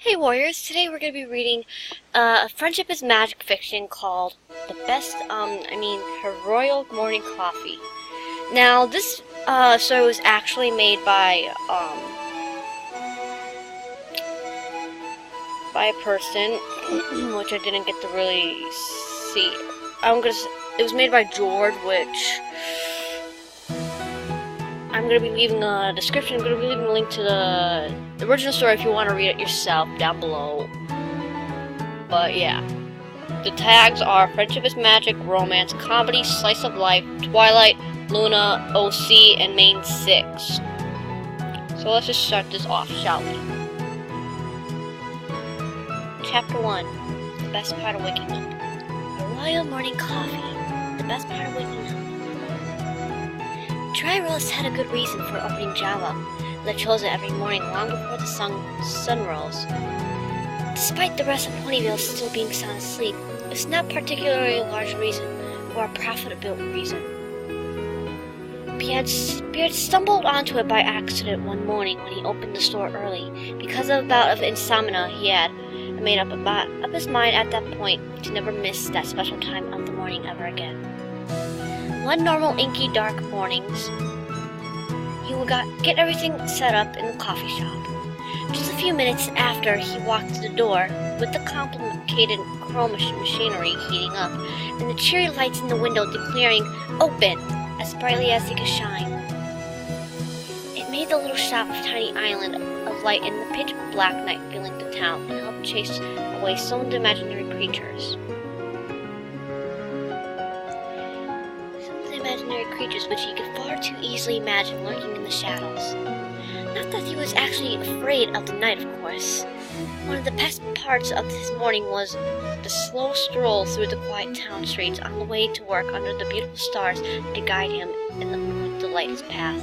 Hey Warriors, today we're going to be reading a friendship is magic fiction called The Best, Her Royal Morning Coffee. Now this story was actually made by a person, which I didn't get to really see. It was made by George, which I'm going to be leaving a description. I'm going to be leaving a link to the original story if you want to read it yourself down below. But yeah. The tags are Friendship is Magic, Romance, Comedy, Slice of Life, Twilight, Luna, OC, and Main 6. So let's just start this off, shall we? Chapter 1. The Best Part of Waking Up. A royal morning coffee. The best part of waking up. Dry Rose had a good reason for opening Java. They chose it every morning long before the sun rose. Despite the rest of Ponyville still being sound asleep, it's not particularly a large reason, or a profitable reason. Beard stumbled onto it by accident one morning when he opened the store early. Because of a bout of insomnia, he had made up his mind at that point to never miss that special time of the morning ever again. One normal inky dark mornings, he would get everything set up in the coffee shop. Just a few minutes after he walked to the door, with the complicated chrome machinery heating up, and the cheery lights in the window declaring "Open" as brightly as they could shine. It made the little shop a tiny island of light in the pitch black night filling the town and helped chase away some of the imaginary creatures. Which he could far too easily imagine lurking in the shadows. Not that he was actually afraid of the night, of course. One of the best parts of his morning was the slow stroll through the quiet town streets on the way to work under the beautiful stars to guide him in the light his path.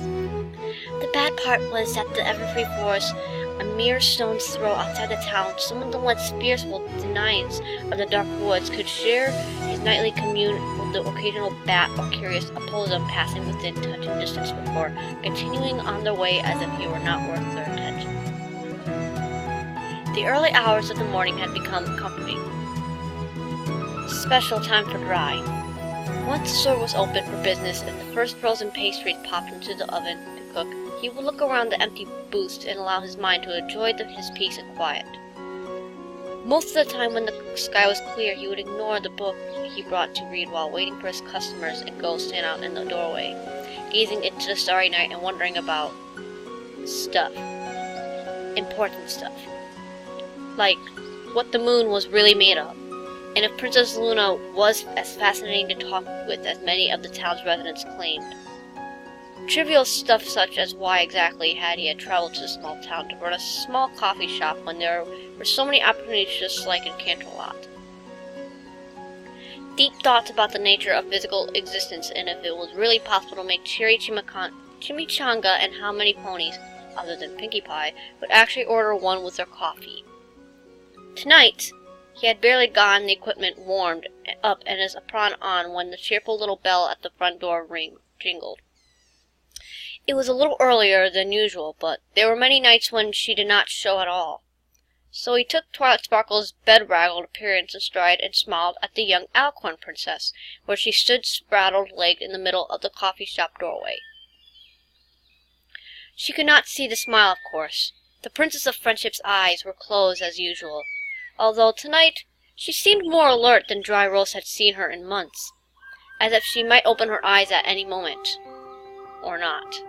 The bad part was that the Everfree Forest, a mere stone's throw outside the town, some of the once fearful denizens of the dark woods could share his nightly commune with the occasional bat or curious opposer passing within touching distance before continuing on their way as if he were not worth their attention. The early hours of the morning had become comforting. Special time for dry. Once the store was open for business and the first frozen pastries popped into the oven to cook, he would look around the empty booths and allow his mind to enjoy his peace and quiet. Most of the time when the sky was clear, he would ignore the book he brought to read while waiting for his customers and go stand out in the doorway, gazing into the starry night and wondering about stuff. Important stuff. Like what the moon was really made of, and if Princess Luna was as fascinating to talk with as many of the town's residents claimed. Trivial stuff such as why exactly he had traveled to the small town to run a small coffee shop when there were so many opportunities just like in Canterlot. Deep thoughts about the nature of physical existence and if it was really possible to make cherry chimichanga and how many ponies, other than Pinkie Pie, would actually order one with their coffee. Tonight, he had barely gotten the equipment warmed up and his apron on when the cheerful little bell at the front door jingled. It was a little earlier than usual, but there were many nights when she did not show at all. So he took Twilight Sparkle's bedraggled appearance in stride and smiled at the young Alcorn princess, where she stood spraddled-legged in the middle of the coffee shop doorway. She could not see the smile, of course. The Princess of Friendship's eyes were closed as usual, although tonight she seemed more alert than Dry Rose had seen her in months, as if she might open her eyes at any moment. Or not.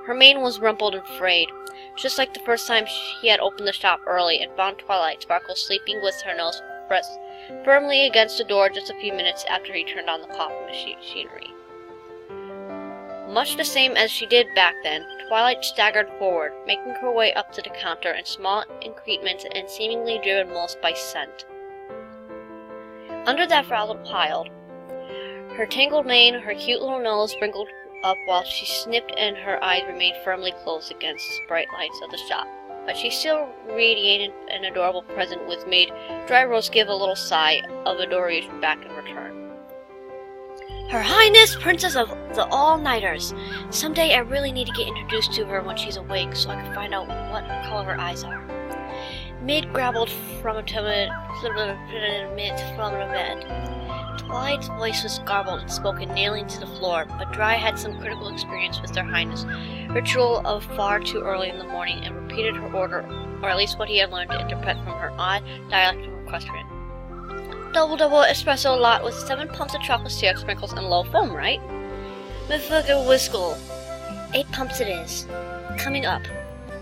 Her mane was rumpled and frayed, just like the first time he had opened the shop early and found Twilight Sparkle sleeping with her nose pressed firmly against the door just a few minutes after he turned on the coffee machinery. Much the same as she did back then, Twilight staggered forward, making her way up to the counter in small increments and seemingly driven most by scent. Under that frazzled pile, her tangled mane, her cute little nose sprinkled up while she snipped and her eyes remained firmly closed against the bright lights of the shop. But she still radiated an adorable presence which made Dry Rose give a little sigh of adoration back in return. Her Highness, Princess of the All-Nighters. Someday I really need to get introduced to her when she's awake so I can find out what color her eyes are. Mid grabbled from a timid from the bed. Twilight's voice was garbled and spoken nailing to the floor, but Dry had some critical experience with their highness, ritual of far too early in the morning, and repeated her order, or at least what he had learned to interpret from her odd dialect of equestrian. Double espresso lot with 7 pumps of chocolate syrup, sprinkles, and low foam, right? Motherfucker Whistle. 8 pumps it is. Coming up.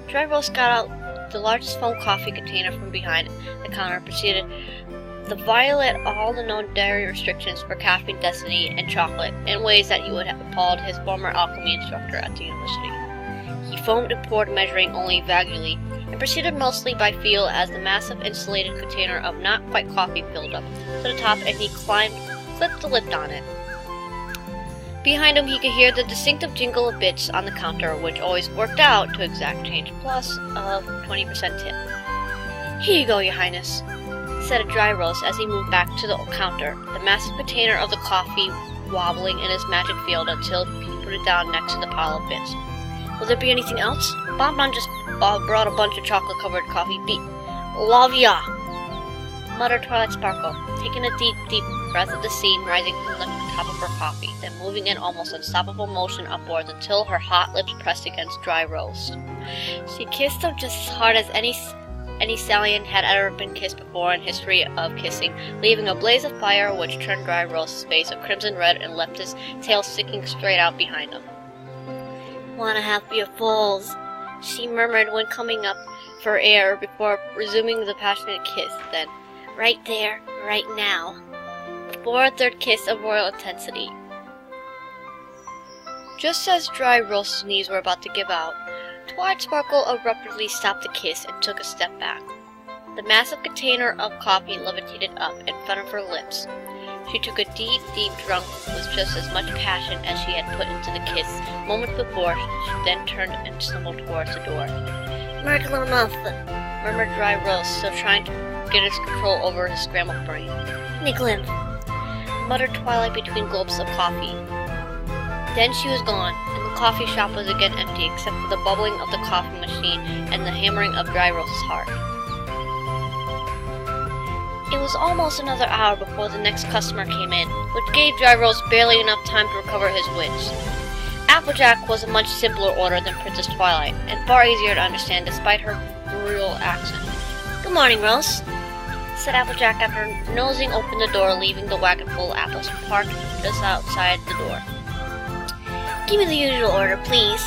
Dry Roast got out the largest foam coffee container from behind the counter and proceeded to violate all the known dairy restrictions for caffeine, destiny, and chocolate in ways that you would have appalled his former alchemy instructor at the university. He foamed and poured, measuring only vaguely, and proceeded mostly by feel as the massive insulated container of not quite coffee filled up to the top and he clipped the lid on it. Behind him he could hear the distinctive jingle of bits on the counter, which always worked out to exact change plus of 20% tip. Here you go, your highness, said a Dry Roast as he moved back to the counter, the massive container of the coffee wobbling in his magic field until he put it down next to the pile of bits. Will there be anything else? Bonbon just brought a bunch of chocolate-covered coffee Love ya! Muttered Twilight Sparkle, taking a deep breath of the steam rising from the top of her coffee, then moving in almost unstoppable motion upwards until her hot lips pressed against Dry Roast. She kissed him just as hard as any stallion had ever been kissed before in history of kissing, leaving a blaze of fire which turned Dry Roast's face a crimson red and left his tail sticking straight out behind him. "Wanna have your falls," she murmured when coming up for air before resuming the passionate kiss, then, "Right there, right now." Before a third kiss of royal intensity. Just as Dry Roast's knees were about to give out, Twilight Sparkle abruptly stopped the kiss and took a step back. The massive container of coffee levitated up in front of her lips. She took a deep drunk with just as much passion as she had put into the kiss moments before. She then turned and stumbled towards the door. "Miracle enough," murmured Dry Roast, still trying to get his control over his scrambled brain. "Nicklim," muttered Twilight between gulps of coffee. Then she was gone, and the coffee shop was again empty except for the bubbling of the coffee machine and the hammering of Dry Roast's heart. It was almost another hour before the next customer came in, which gave Dry Roast barely enough time to recover his wits. Applejack was a much simpler order than Princess Twilight, and far easier to understand despite her rural accent. "Good morning, Roast," said Applejack after nosing open the door, leaving the wagon full of apples parked just outside the door. "Give me the usual order, please."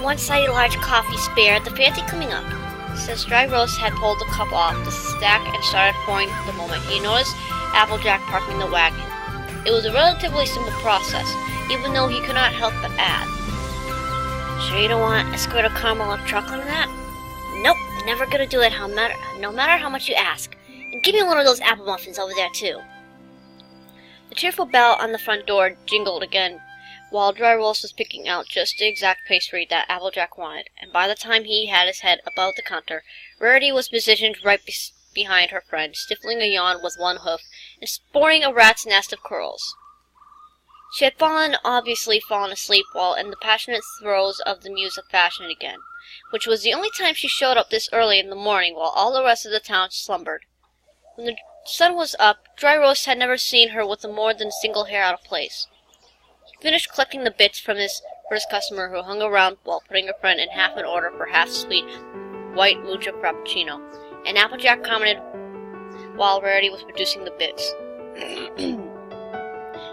"One-sided large coffee spare, the fancy coming up." Since Dry Roast had pulled the cup off the stack and started pouring the moment he noticed Applejack parking the wagon. It was a relatively simple process, even though he could not help but add, "Sure you don't want a squirt of caramel or chocolate in that?" "Nope, never gonna do it no matter how much you ask. And give me one of those apple muffins over there too." The cheerful bell on the front door jingled again, while Dry Roast was picking out just the exact pastry that Applejack wanted, and by the time he had his head above the counter, Rarity was positioned right behind her friend, stifling a yawn with one hoof and sporting a rat's nest of curls. She had obviously fallen asleep while in the passionate throes of the muse of fashion again, which was the only time she showed up this early in the morning while all the rest of the town slumbered. When the sun was up, Dry Roast had never seen her with more than a single hair out of place. He finished collecting the bits from his first customer who hung around while putting a friend in half an order for half-sweet white mocha frappuccino, and Applejack commented while Rarity was producing the bits.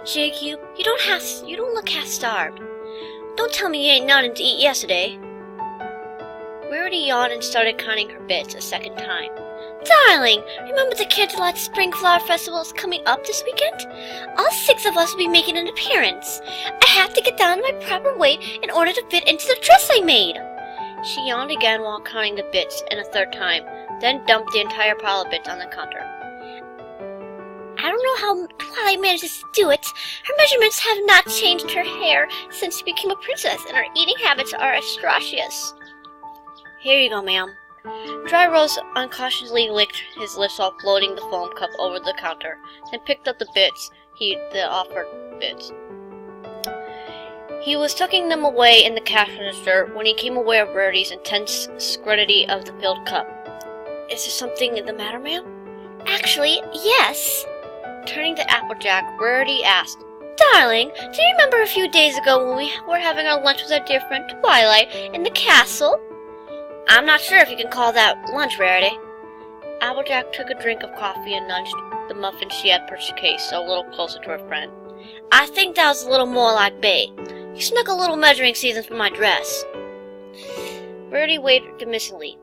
"Shake you don't look half-starved. Don't tell me you ain't nothing to eat yesterday." Rarity yawned and started counting her bits a second time. "Darling, remember the Candlelight Spring Flower Festival is coming up this weekend? All 6 of us will be making an appearance. I have to get down to my proper weight in order to fit into the dress I made." She yawned again while counting the bits a third time, then dumped the entire pile of bits on the counter. "I don't know how Twilight manages to do it. Her measurements have not changed her hair since she became a princess, and her eating habits are atrocious." "Here you go, ma'am." Dry Roast unconsciously licked his lips while floating the foam cup over the counter, then picked up the offered bits. He was tucking them away in the cash register when he became aware of Rarity's intense scrutiny of the filled cup. Is there something the matter, ma'am? Actually, yes. Turning to Applejack, Rarity asked, Darling, do you remember a few days ago when we were having our lunch with our dear friend Twilight in the castle? I'm not sure if you can call that lunch, Rarity. Applejack took a drink of coffee and nudged the muffin she had purchased a little closer to her friend. I think that was a little more like bait. You snuck a little measuring season for my dress. Rarity waved dismissively.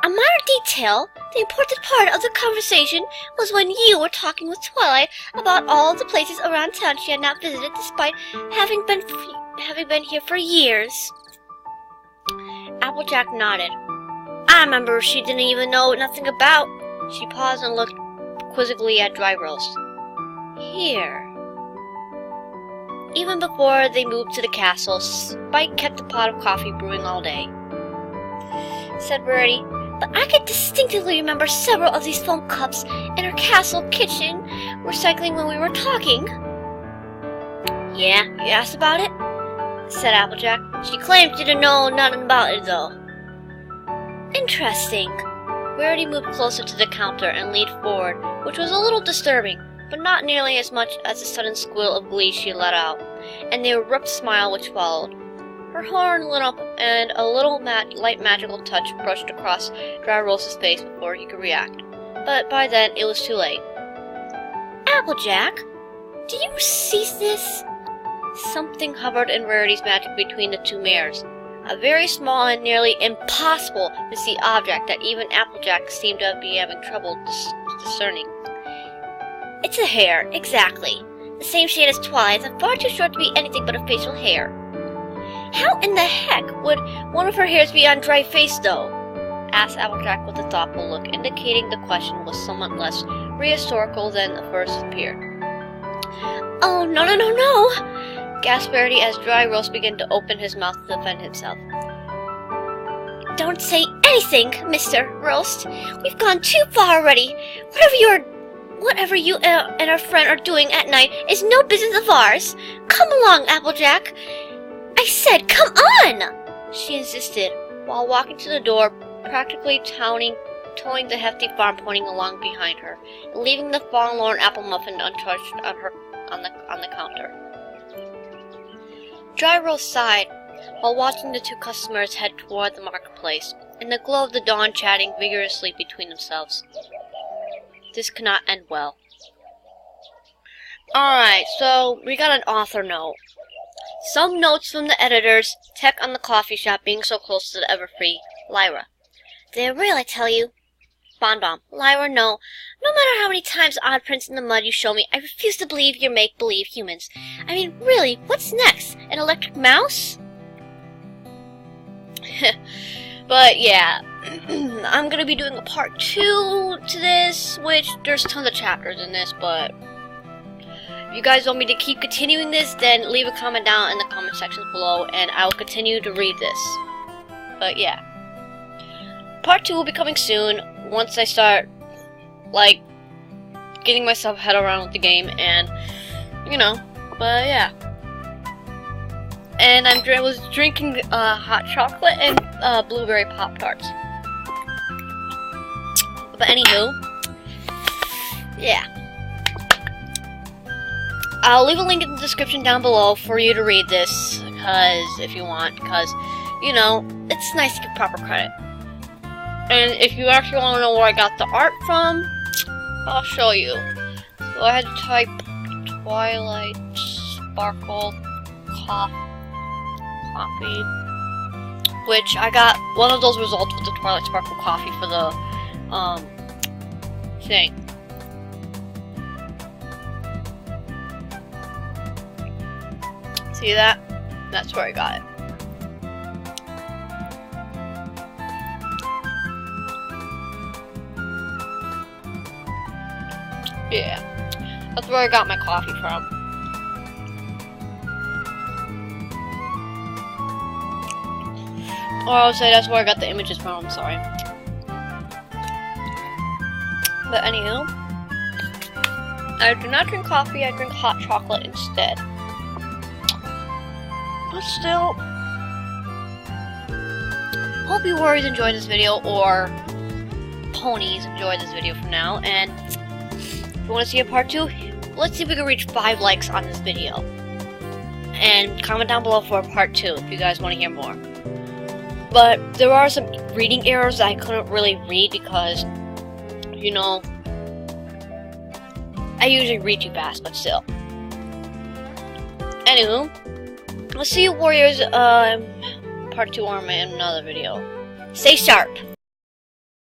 A minor detail, the important part of the conversation was when you were talking with Twilight about all of the places around town she had not visited despite having been here for years. Applejack nodded. I remember she didn't even know nothing about. She paused and looked quizzically at Dry Roast. Here. Even before they moved to the castle, Spike kept a pot of coffee brewing all day. Said Rarity, but I could distinctly remember several of these foam cups in her castle kitchen recycling when we were talking. Yeah, you asked about it? Said Applejack. She claimed she didn't know nothing about it, though. Interesting. Rarity moved closer to the counter and leaned forward, which was a little disturbing, but not nearly as much as the sudden squeal of glee she let out, and the abrupt smile which followed. Her horn lit up, and a little light magical touch brushed across Dry Roast's face before he could react. But by then, it was too late. Applejack, do you see this? Something hovered in Rarity's magic between the two mares. A very small and nearly impossible to see object that even Applejack seemed to be having trouble discerning. It's a hair, exactly. The same shade as Twilight's and far too short to be anything but a facial hair. How in the heck would one of her hairs be on Dry Face, though? Asked Applejack with a thoughtful look, indicating the question was somewhat less rhetorical than the first appeared. Oh, no, gasped Rarity as Dry Roast began to open his mouth to defend himself. Don't say anything, Mr. Roast. We've gone too far already. Whatever you and our friend are doing at night is no business of ours. Come along, Applejack. I said, come on! She insisted, while walking to the door, practically towing the hefty farm pointing along behind her, and leaving the forlorn apple muffin untouched on the counter. Dry Roast sighed, while watching the two customers head toward the marketplace, in the glow of the dawn chatting vigorously between themselves. This could not end well. Alright, so we got an author note. Some notes from the editors, tech on the coffee shop being so close to the ever-free Lyra. They're real, I tell you. Bon-Bon. Lyra, no. No matter how many times odd prints in the mud you show me, I refuse to believe you're make-believe humans. I mean, really, what's next? An electric mouse? But yeah, I'm gonna be doing a part 2 to this, which there's tons of chapters in this, but if you guys want me to keep continuing this, then leave a comment down in the comment sections below, and I will continue to read this. But yeah. Part 2 will be coming soon, once I start, like, getting myself head around with the game, and, you know, but yeah. And I was drinking hot chocolate and blueberry Pop-Tarts. But anywho, yeah. I'll leave a link in the description down below for you to read this, if you want, because, you know, it's nice to give proper credit. And if you actually want to know where I got the art from, I'll show you. So I had to type Twilight Sparkle Coffee, which I got one of those results with the Twilight Sparkle coffee for the, thing. See that? That's where I got it. Yeah, that's where I got my coffee from. Or I would say that's where I got the images from, I'm sorry. But anywho, I do not drink coffee, I drink hot chocolate instead. But still, hope you always enjoyed this video, or ponies enjoyed this video for now, and if you want to see a part 2, let's see if we can reach 5 likes on this video. And comment down below for a part 2 if you guys want to hear more. But there are some reading errors that I couldn't really read because, you know, I usually read too fast, but still. Anywho, let's see you warriors, part 2 armor in another video. Stay sharp!